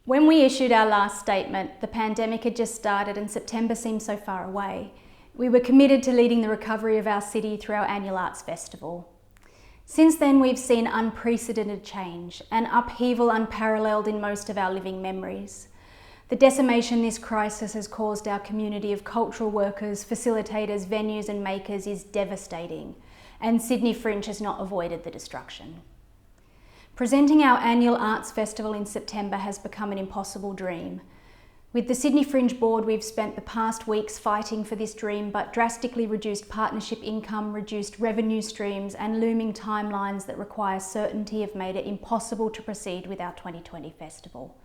When we issued our last statement, the pandemic had just started and September seemed so far away. We were committed to leading the recovery of our city through our annual arts festival. Since then, we've seen unprecedented change, an upheaval unparalleled in most of our living memories. The decimation this crisis has caused our community of cultural workers, facilitators, venues and makers is devastating, and Sydney Fringe has not avoided the destruction. Presenting our annual arts festival in September has become an impossible dream. With the Sydney Fringe Board, we've spent the past weeks fighting for this dream, but drastically reduced partnership income, reduced revenue streams, and looming timelines that require certainty have made it impossible to proceed with our 2020 festival.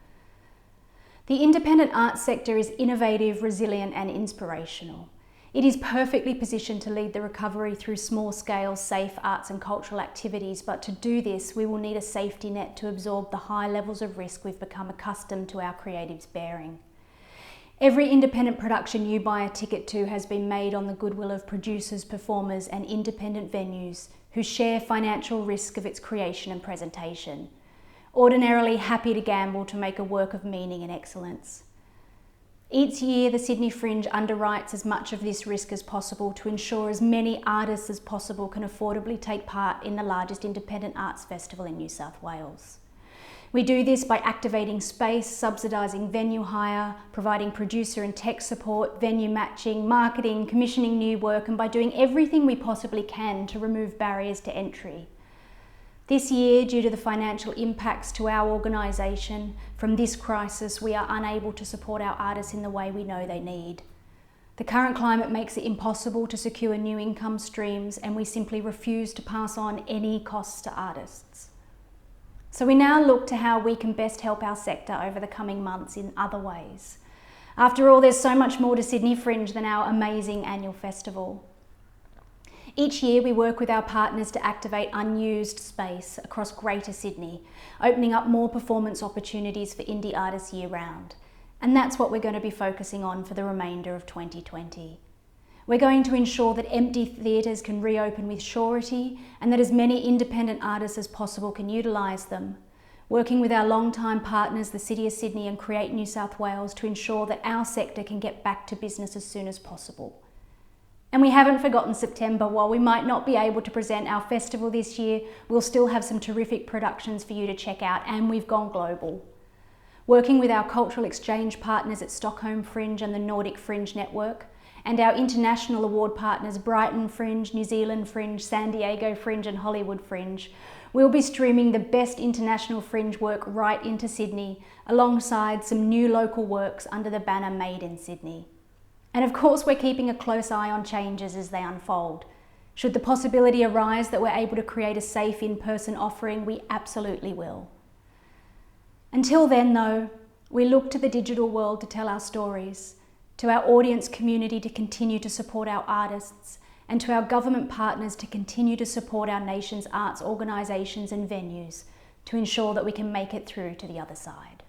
The independent arts sector is innovative, resilient, and inspirational. It is perfectly positioned to lead the recovery through small-scale, safe arts and cultural activities, but to do this, we will need a safety net to absorb the high levels of risk we've become accustomed to our creatives bearing. Every independent production you buy a ticket to has been made on the goodwill of producers, performers, and independent venues who share financial risk of its creation and presentation, ordinarily happy to gamble to make a work of meaning and excellence. Each year, the Sydney Fringe underwrites as much of this risk as possible to ensure as many artists as possible can affordably take part in the largest independent arts festival in New South Wales. We do this by activating space, subsidising venue hire, providing producer and tech support, venue matching, marketing, commissioning new work, and by doing everything we possibly can to remove barriers to entry. This year, due to the financial impacts to our organisation from this crisis, we are unable to support our artists in the way we know they need. The current climate makes it impossible to secure new income streams, and we simply refuse to pass on any costs to artists. So we now look to how we can best help our sector over the coming months in other ways. After all, there's so much more to Sydney Fringe than our amazing annual festival. Each year we work with our partners to activate unused space across Greater Sydney, opening up more performance opportunities for indie artists year round. And that's what we're going to be focusing on for the remainder of 2020. We're going to ensure that empty theatres can reopen with surety and that as many independent artists as possible can utilise them, working with our long-time partners, the City of Sydney and Create New South Wales, to ensure that our sector can get back to business as soon as possible. And we haven't forgotten September. While we might not be able to present our festival this year, we'll still have some terrific productions for you to check out, and we've gone global. Working with our cultural exchange partners at Stockholm Fringe and the Nordic Fringe Network, and our international award partners Brighton Fringe, New Zealand Fringe, San Diego Fringe and Hollywood Fringe, we'll be streaming the best international fringe work right into Sydney, alongside some new local works under the banner Made in Sydney. And of course, we're keeping a close eye on changes as they unfold. Should the possibility arise that we're able to create a safe in-person offering, we absolutely will. Until then, though, we look to the digital world to tell our stories, to our audience community to continue to support our artists, and to our government partners to continue to support our nation's arts organisations and venues to ensure that we can make it through to the other side.